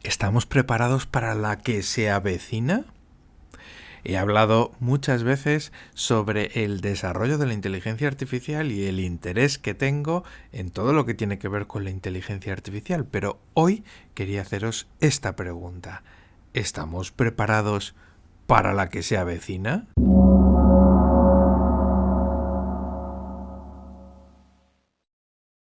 ¿Estamos preparados para la que se avecina? He hablado muchas veces sobre el desarrollo de la inteligencia artificial y el interés que tengo en todo lo que tiene que ver con la inteligencia artificial, pero hoy quería haceros esta pregunta. ¿Estamos preparados para la que se avecina?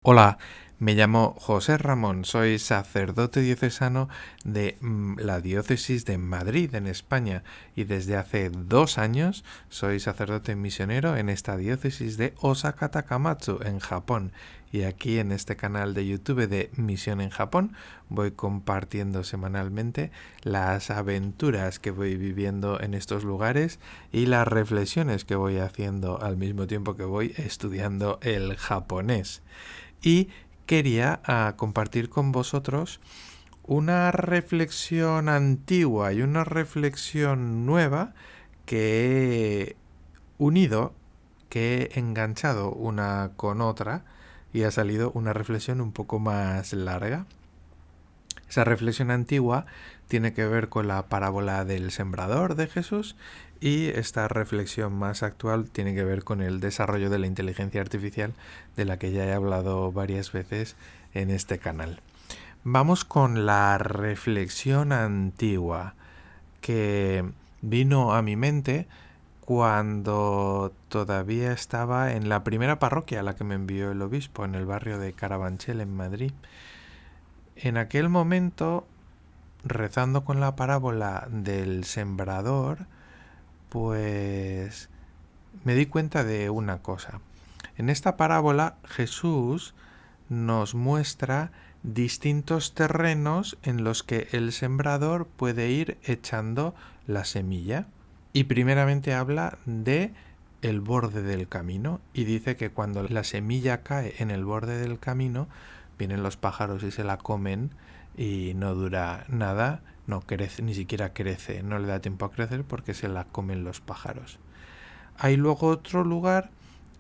Hola, me llamo José Ramón, soy sacerdote diocesano de la diócesis de Madrid, en España, y desde hace 2 años soy sacerdote misionero en esta diócesis de Osaka Takamatsu, en Japón. Y aquí en este canal de YouTube de Misión en Japón voy compartiendo semanalmente las aventuras que voy viviendo en estos lugares y las reflexiones que voy haciendo al mismo tiempo que voy estudiando el japonés. Y quería compartir con vosotros una reflexión antigua y una reflexión nueva que he unido, que he enganchado una con otra y ha salido una reflexión un poco más larga. Esa reflexión antigua tiene que ver con la parábola del sembrador de Jesús y esta reflexión más actual tiene que ver con el desarrollo de la inteligencia artificial de la que ya he hablado varias veces en este canal. Vamos con la reflexión antigua que vino a mi mente cuando todavía estaba en la primera parroquia a la que me envió el obispo, en el barrio de Carabanchel, en Madrid. En aquel momento, rezando con la parábola del sembrador, pues me di cuenta de una cosa. En esta parábola Jesús nos muestra distintos terrenos en los que el sembrador puede ir echando la semilla. Y primeramente habla de el borde del camino y dice que cuando la semilla cae en el borde del camino, vienen los pájaros y se la comen y no dura nada, no crece, ni siquiera crece, no le da tiempo a crecer porque se la comen los pájaros. Hay luego otro lugar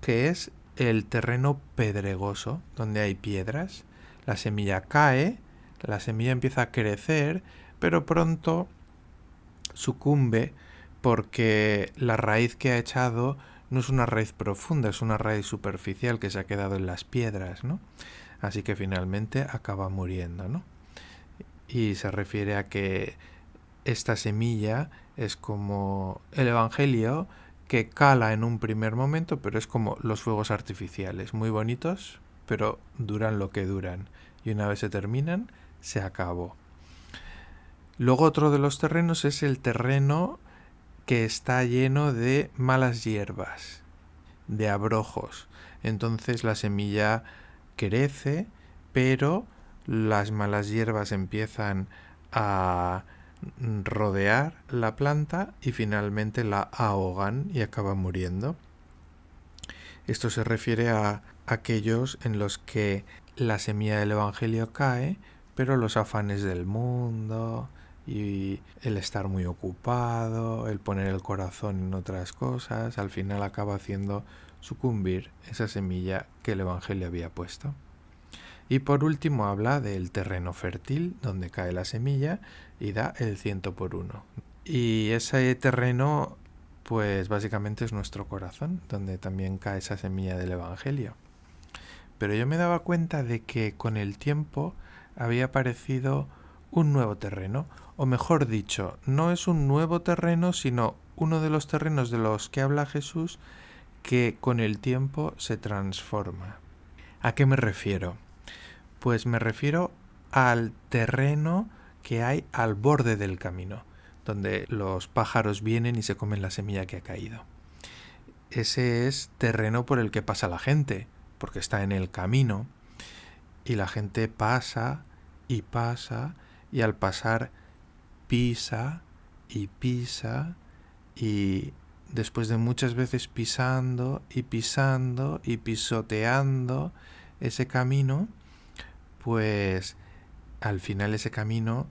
que es el terreno pedregoso, donde hay piedras. La semilla cae, la semilla empieza a crecer, pero pronto sucumbe porque la raíz que ha echado no es una raíz profunda, es una raíz superficial que se ha quedado en las piedras, ¿no? Así que finalmente acaba muriendo, ¿no? Y se refiere a que esta semilla es como el Evangelio que cala en un primer momento, pero es como los fuegos artificiales, muy bonitos, pero duran lo que duran. Y una vez se terminan, se acabó. Luego otro de los terrenos es el terreno que está lleno de malas hierbas, de abrojos. Entonces la semilla crece, pero las malas hierbas empiezan a rodear la planta y finalmente la ahogan y acaba muriendo. Esto se refiere a aquellos en los que la semilla del Evangelio cae, pero los afanes del mundo y el estar muy ocupado, el poner el corazón en otras cosas, al final acaba haciendo sucumbir esa semilla que el Evangelio había puesto. Y por último habla del terreno fértil, donde cae la semilla y da el 100 por 1. Y ese terreno, pues básicamente es nuestro corazón, donde también cae esa semilla del Evangelio. Pero yo me daba cuenta de que con el tiempo había aparecido un nuevo terreno, o mejor dicho, no es un nuevo terreno, sino uno de los terrenos de los que habla Jesús que con el tiempo se transforma. ¿A qué me refiero? Pues me refiero al terreno que hay al borde del camino, donde los pájaros vienen y se comen la semilla que ha caído. Ese es terreno por el que pasa la gente, porque está en el camino, y la gente pasa y al pasar pisa y después de muchas veces pisando y pisoteando ese camino, pues al final ese camino,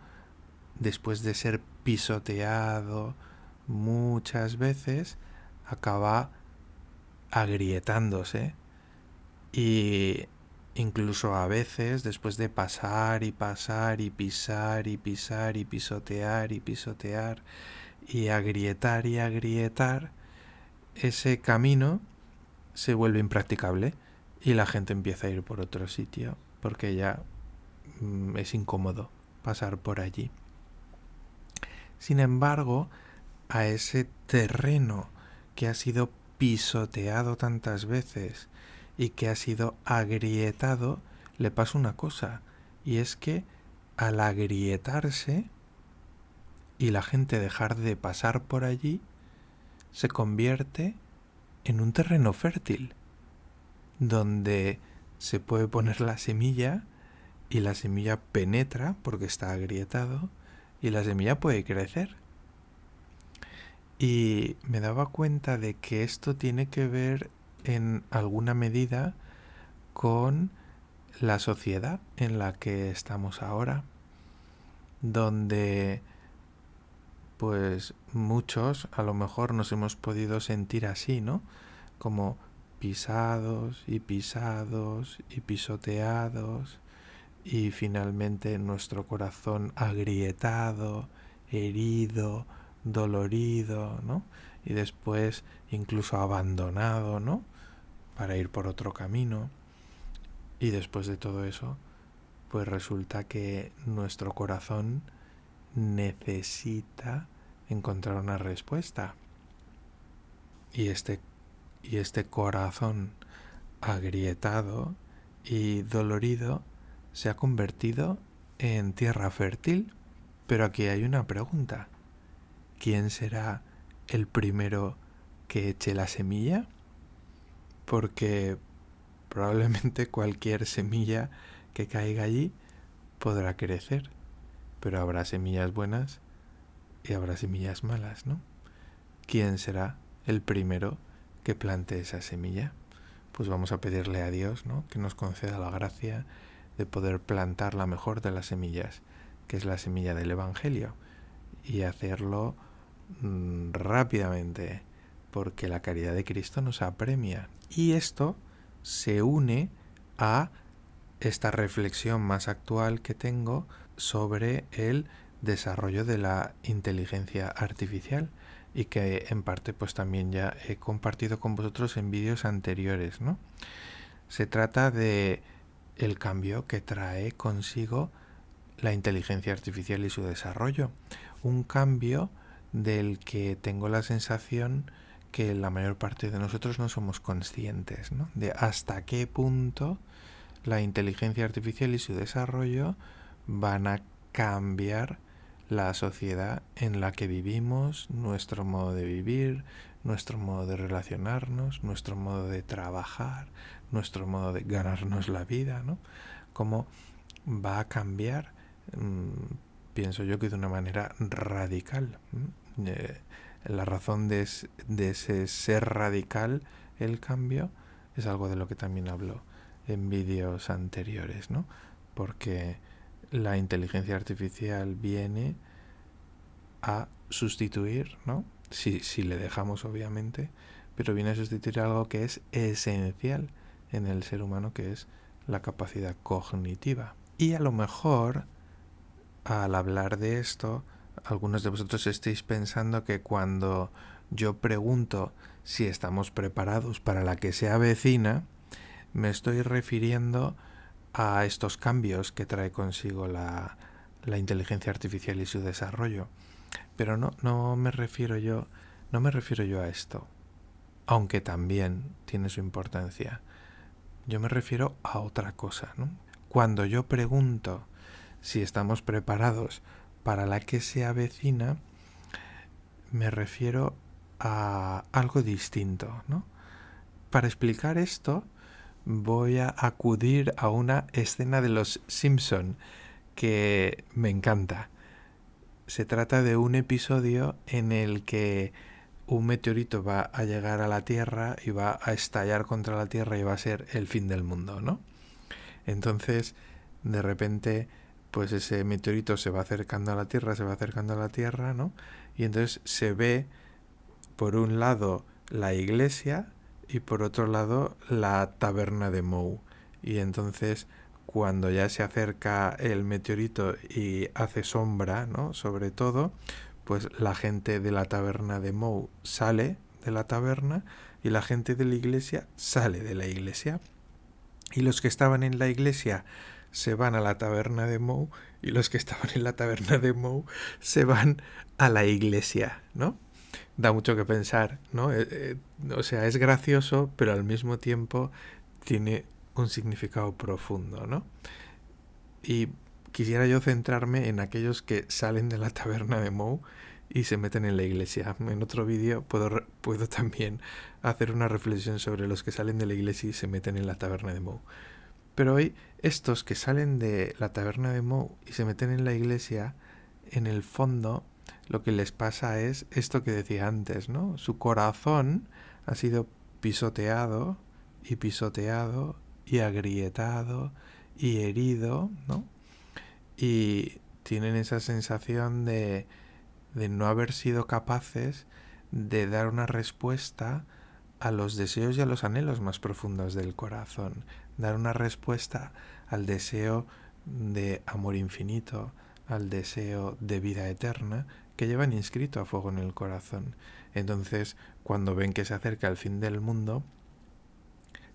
después de ser pisoteado muchas veces, acaba agrietándose y incluso a veces, después de pasar y pasar y pisar y pisar y pisotear y pisotear y agrietar, ese camino se vuelve impracticable y la gente empieza a ir por otro sitio porque ya es incómodo pasar por allí. Sin embargo, a ese terreno que ha sido pisoteado tantas veces y que ha sido agrietado, le pasa una cosa, y es que al agrietarse y la gente dejar de pasar por allí, se convierte en un terreno fértil, donde se puede poner la semilla y la semilla penetra porque está agrietado y la semilla puede crecer. Y me daba cuenta de que esto tiene que ver en alguna medida con la sociedad en la que estamos ahora, donde pues muchos a lo mejor nos hemos podido sentir así, ¿no? Como pisados y pisados y pisoteados y finalmente nuestro corazón agrietado, herido, dolorido, ¿no? Y después incluso abandonado, ¿no? Para ir por otro camino. Y después de todo eso, pues resulta que nuestro corazón necesita encontrar una respuesta. Y este corazón agrietado y dolorido se ha convertido en tierra fértil. Pero aquí hay una pregunta. ¿Quién será el primero que eche la semilla? Porque probablemente cualquier semilla que caiga allí podrá crecer, pero habrá semillas buenas y habrá semillas malas, ¿no? ¿Quién será el primero que plante esa semilla? Pues vamos a pedirle a Dios, ¿no?, que nos conceda la gracia de poder plantar la mejor de las semillas, que es la semilla del Evangelio, y hacerlo rápidamente, porque la caridad de Cristo nos apremia. Y esto se une a esta reflexión más actual que tengo sobre el desarrollo de la inteligencia artificial y que en parte pues también ya he compartido con vosotros en vídeos anteriores, ¿no? Se trata de el cambio que trae consigo la inteligencia artificial y su desarrollo. Un cambio del que tengo la sensación que la mayor parte de nosotros no somos conscientes, ¿no? De hasta qué punto la inteligencia artificial y su desarrollo van a cambiar la sociedad en la que vivimos, nuestro modo de vivir, nuestro modo de relacionarnos, nuestro modo de trabajar, nuestro modo de ganarnos la vida, ¿no? Cómo va a cambiar, pienso yo que de una manera radical. La razón de ese ser radical, el cambio, es algo de lo que también hablo en vídeos anteriores, ¿no? Porque la inteligencia artificial viene a sustituir, ¿no? Si le dejamos, obviamente, pero viene a sustituir algo que es esencial en el ser humano, que es la capacidad cognitiva. Y a lo mejor, al hablar de esto, algunos de vosotros estáis pensando que cuando yo pregunto si estamos preparados para la que se avecina, me estoy refiriendo a estos cambios que trae consigo la inteligencia artificial y su desarrollo. Pero no me refiero yo a esto, aunque también tiene su importancia. Yo me refiero a otra cosa, ¿no? Cuando yo pregunto si estamos preparados para la que se avecina, me refiero a algo distinto, ¿no? Para explicar esto, voy a acudir a una escena de Los Simpson que me encanta. Se trata de un episodio en el que un meteorito va a llegar a la Tierra y va a estallar contra la Tierra y va a ser el fin del mundo, ¿no? Entonces, de repente, pues ese meteorito se va acercando a la Tierra, ¿no? Y entonces se ve, por un lado, la iglesia y por otro lado, la taberna de Moe. y entonces cuando ya se acerca el meteorito y hace sombra, ¿no?, sobre todo, pues la gente de la taberna de Moe sale de la taberna y la gente de la iglesia sale de la iglesia. Y los que estaban en la iglesia se van a la taberna de Moe y los que estaban en la taberna de Moe se van a la iglesia, ¿no? Da mucho que pensar, ¿no? O sea, es gracioso, pero al mismo tiempo tiene un significado profundo, ¿no? Y quisiera yo centrarme en aquellos que salen de la taberna de Moe y se meten en la iglesia. En otro vídeo puedo también hacer una reflexión sobre los que salen de la iglesia y se meten en la taberna de Moe. Pero hoy, estos que salen de la taberna de Moe y se meten en la iglesia, en el fondo lo que les pasa es esto que decía antes, ¿no? Su corazón ha sido pisoteado y pisoteado y agrietado y herido, ¿no? Y tienen esa sensación de no haber sido capaces de dar una respuesta a los deseos y a los anhelos más profundos del corazón, dar una respuesta al deseo de amor infinito, al deseo de vida eterna que llevan inscrito a fuego en el corazón. Entonces, cuando ven que se acerca el fin del mundo,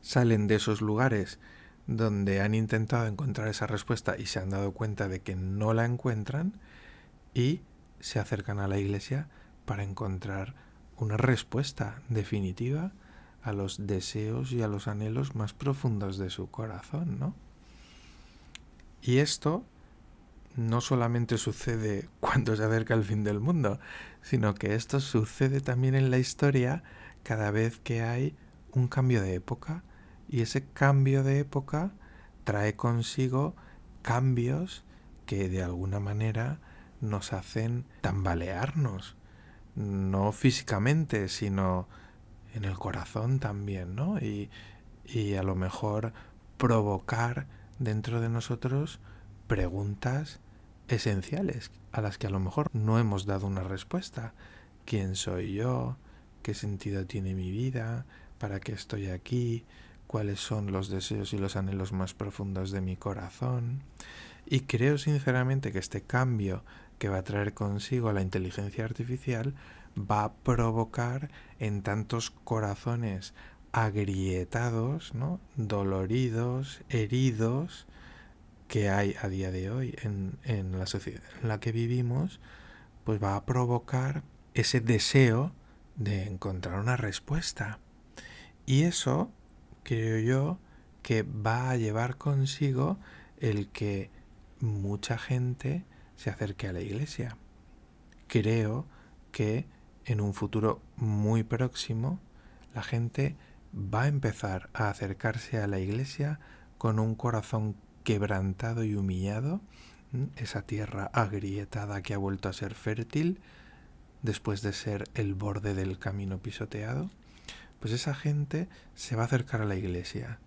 salen de esos lugares donde han intentado encontrar esa respuesta y se han dado cuenta de que no la encuentran y se acercan a la iglesia para encontrar una respuesta definitiva a los deseos y a los anhelos más profundos de su corazón, ¿no? Y esto no solamente sucede cuando se acerca el fin del mundo, sino que esto sucede también en la historia cada vez que hay un cambio de época, y ese cambio de época trae consigo cambios que de alguna manera nos hacen tambalearnos, no físicamente, sino en el corazón también, ¿no? Y a lo mejor provocar dentro de nosotros preguntas esenciales a las que a lo mejor no hemos dado una respuesta. ¿Quién soy yo? ¿Qué sentido tiene mi vida? ¿Para qué estoy aquí? ¿Cuáles son los deseos y los anhelos más profundos de mi corazón? Y creo sinceramente que este cambio que va a traer consigo la inteligencia artificial va a provocar en tantos corazones agrietados, ¿no?, doloridos, heridos, que hay a día de hoy en la sociedad en la que vivimos, pues va a provocar ese deseo de encontrar una respuesta. Y eso, creo yo, que va a llevar consigo el que mucha gente se acerque a la iglesia. Creo que en un futuro muy próximo la gente va a empezar a acercarse a la iglesia con un corazón quebrantado y humillado, esa tierra agrietada que ha vuelto a ser fértil después de ser el borde del camino pisoteado. Pues esa gente se va a acercar a la iglesia.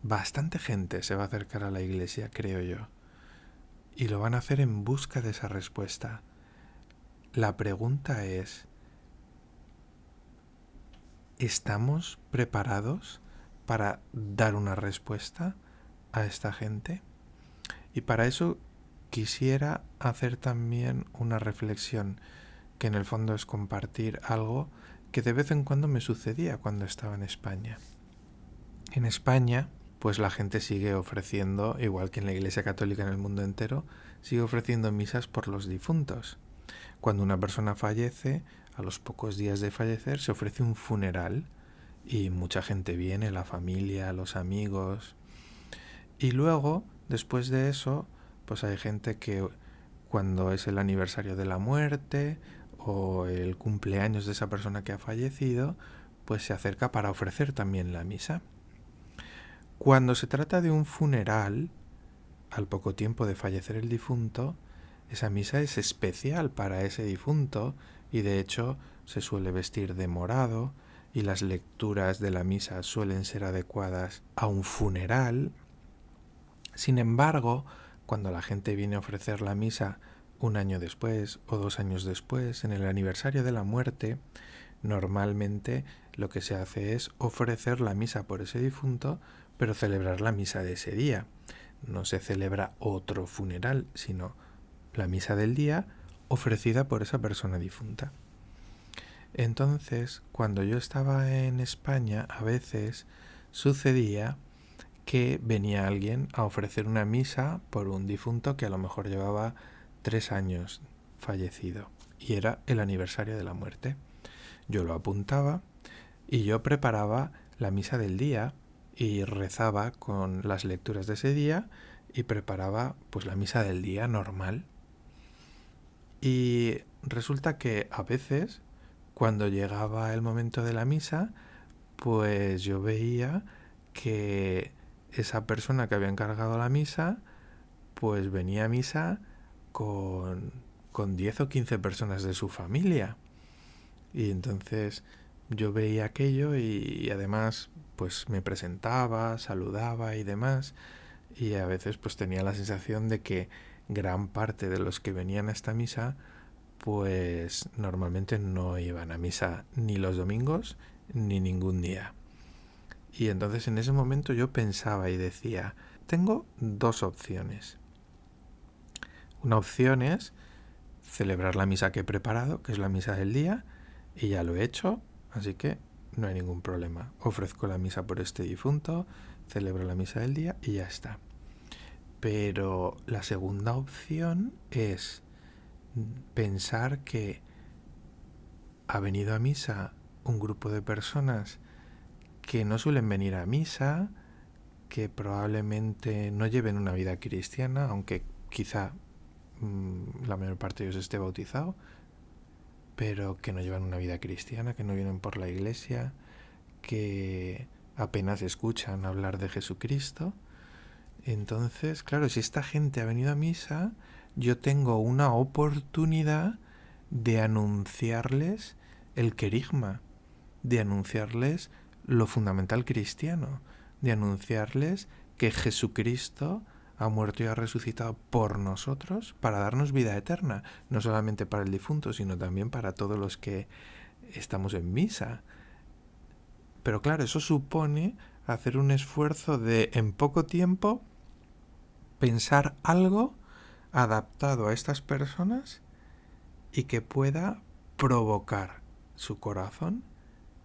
Bastante gente se va a acercar a la iglesia, creo yo. Y lo van a hacer en busca de esa respuesta. La pregunta es, ¿estamos preparados para dar una respuesta a esta gente? Y para eso quisiera hacer también una reflexión, que en el fondo es compartir algo que de vez en cuando me sucedía cuando estaba en España. En España, pues la gente sigue ofreciendo, igual que en la Iglesia Católica en el mundo entero, sigue ofreciendo misas por los difuntos. Cuando una persona fallece, a los pocos días de fallecer se ofrece un funeral y mucha gente viene, la familia, los amigos. Y luego, después de eso, pues hay gente que cuando es el aniversario de la muerte o el cumpleaños de esa persona que ha fallecido, pues se acerca para ofrecer también la misa. Cuando se trata de un funeral, al poco tiempo de fallecer el difunto, esa misa es especial para ese difunto y de hecho se suele vestir de morado y las lecturas de la misa suelen ser adecuadas a un funeral. Sin embargo, cuando la gente viene a ofrecer la misa un año después o 2 años después, en el aniversario de la muerte, normalmente lo que se hace es ofrecer la misa por ese difunto, pero celebrar la misa de ese día. No se celebra otro funeral, sino la misa del día ofrecida por esa persona difunta. Entonces, cuando yo estaba en España, a veces sucedía que venía alguien a ofrecer una misa por un difunto que a lo mejor llevaba 3 años fallecido y era el aniversario de la muerte. Yo lo apuntaba y yo preparaba la misa del día y rezaba con las lecturas de ese día y preparaba pues la misa del día normal. Y resulta que a veces, cuando llegaba el momento de la misa, pues yo veía que esa persona que había encargado la misa, pues venía a misa con 10 o 15 personas de su familia. Y entonces yo veía aquello y además pues me presentaba, saludaba y demás. Y a veces pues tenía la sensación de que gran parte de los que venían a esta misa pues normalmente no iban a misa ni los domingos ni ningún día. Y entonces en ese momento yo pensaba y decía, tengo dos opciones. Una opción es celebrar la misa que he preparado, que es la misa del día, y ya lo he hecho, así que no hay ningún problema. Ofrezco la misa por este difunto, celebro la misa del día y ya está. Pero la segunda opción es pensar que ha venido a misa un grupo de personas que no suelen venir a misa, que probablemente no lleven una vida cristiana, aunque quizá la mayor parte de ellos esté bautizado, pero que no llevan una vida cristiana, que no vienen por la iglesia, que apenas escuchan hablar de Jesucristo. Entonces, claro, si esta gente ha venido a misa, yo tengo una oportunidad de anunciarles el querigma, de anunciarles lo fundamental cristiano, de anunciarles que Jesucristo ha muerto y ha resucitado por nosotros para darnos vida eterna, no solamente para el difunto, sino también para todos los que estamos en misa. Pero claro, eso supone hacer un esfuerzo de, en poco tiempo, pensar algo adaptado a estas personas y que pueda provocar su corazón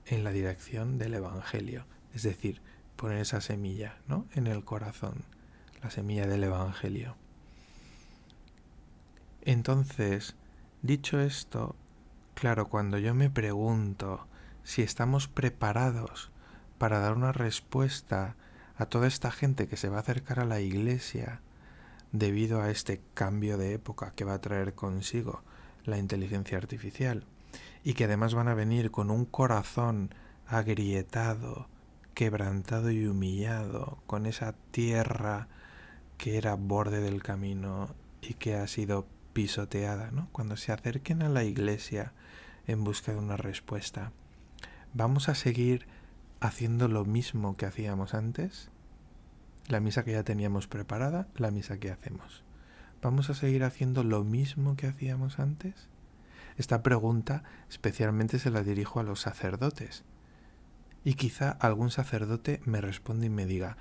en la dirección del Evangelio. Es decir, poner esa semilla, ¿no?, en el corazón, la semilla del Evangelio. Entonces, dicho esto, claro, cuando yo me pregunto si estamos preparados para dar una respuesta a toda esta gente que se va a acercar a la iglesia debido a este cambio de época que va a traer consigo la inteligencia artificial, y que además van a venir con un corazón agrietado, quebrantado y humillado, con esa tierra que era borde del camino y que ha sido pisoteada, ¿no? Cuando se acerquen a la iglesia en busca de una respuesta, ¿vamos a seguir haciendo lo mismo que hacíamos antes? La misa que ya teníamos preparada, la misa que hacemos. ¿Vamos a seguir haciendo lo mismo que hacíamos antes? Esta pregunta especialmente se la dirijo a los sacerdotes. Y quizá algún sacerdote me responda y me diga,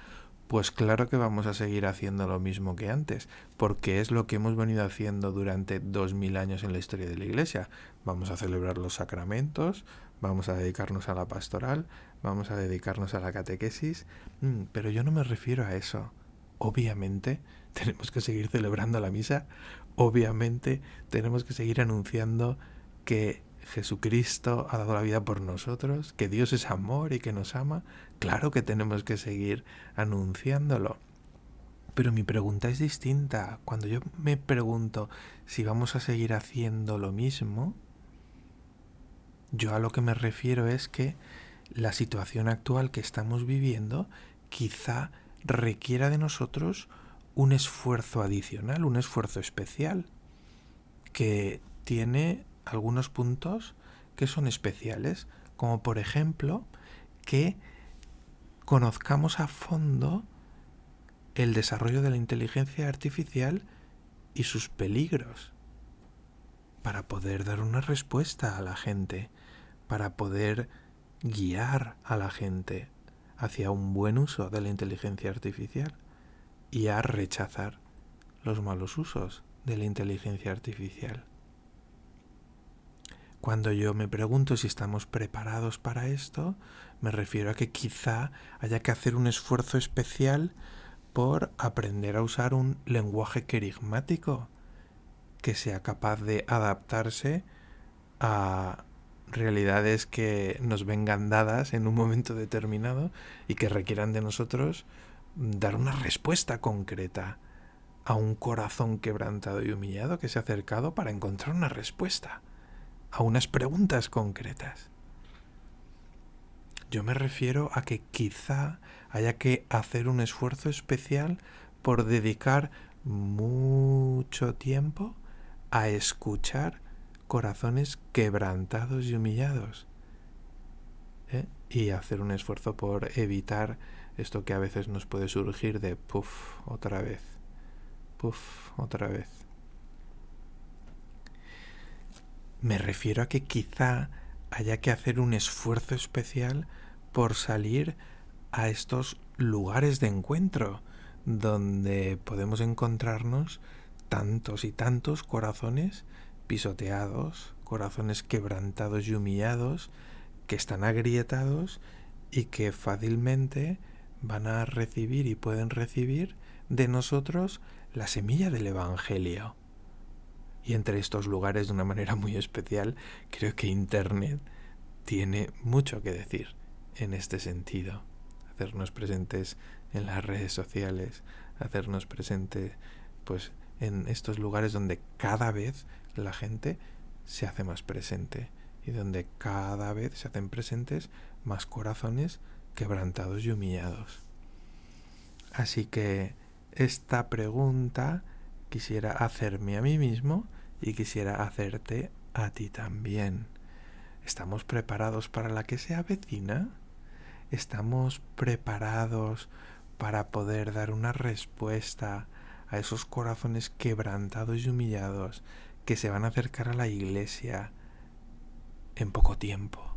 pues claro que vamos a seguir haciendo lo mismo que antes, porque es lo que hemos venido haciendo durante 2000 años en la historia de la Iglesia. Vamos a celebrar los sacramentos, vamos a dedicarnos a la pastoral, vamos a dedicarnos a la catequesis, pero yo no me refiero a eso. Obviamente tenemos que seguir celebrando la misa, obviamente tenemos que seguir anunciando que Jesucristo ha dado la vida por nosotros, que Dios es amor y que nos ama. Claro que tenemos que seguir anunciándolo. Pero mi pregunta es distinta. Cuando yo me pregunto si vamos a seguir haciendo lo mismo, yo a lo que me refiero es que la situación actual que estamos viviendo quizá requiera de nosotros un esfuerzo adicional, un esfuerzo especial, que tiene algunos puntos que son especiales, como por ejemplo que conozcamos a fondo el desarrollo de la inteligencia artificial y sus peligros, para poder dar una respuesta a la gente, para poder guiar a la gente hacia un buen uso de la inteligencia artificial y a rechazar los malos usos de la inteligencia artificial. Cuando yo me pregunto si estamos preparados para esto, me refiero a que quizá haya que hacer un esfuerzo especial por aprender a usar un lenguaje querigmático que sea capaz de adaptarse a realidades que nos vengan dadas en un momento determinado y que requieran de nosotros dar una respuesta concreta a un corazón quebrantado y humillado que se ha acercado para encontrar una respuesta a unas preguntas concretas. Yo me refiero a que quizá haya que hacer un esfuerzo especial por dedicar mucho tiempo a escuchar corazones quebrantados y humillados, y hacer un esfuerzo por evitar esto que a veces nos puede surgir de puff, otra vez, puff, otra vez. Me refiero a que quizá haya que hacer un esfuerzo especial por salir a estos lugares de encuentro donde podemos encontrarnos tantos y tantos corazones pisoteados, corazones quebrantados y humillados, que están agrietados y que fácilmente van a recibir y pueden recibir de nosotros la semilla del Evangelio. Y entre estos lugares, de una manera muy especial, creo que Internet tiene mucho que decir en este sentido. Hacernos presentes en las redes sociales, hacernos presentes pues en estos lugares donde cada vez la gente se hace más presente y donde cada vez se hacen presentes más corazones quebrantados y humillados. Así que esta pregunta quisiera hacerme a mí mismo y quisiera hacerte a ti también. ¿Estamos preparados para la que se avecina? ¿Estamos preparados para poder dar una respuesta a esos corazones quebrantados y humillados que se van a acercar a la iglesia en poco tiempo?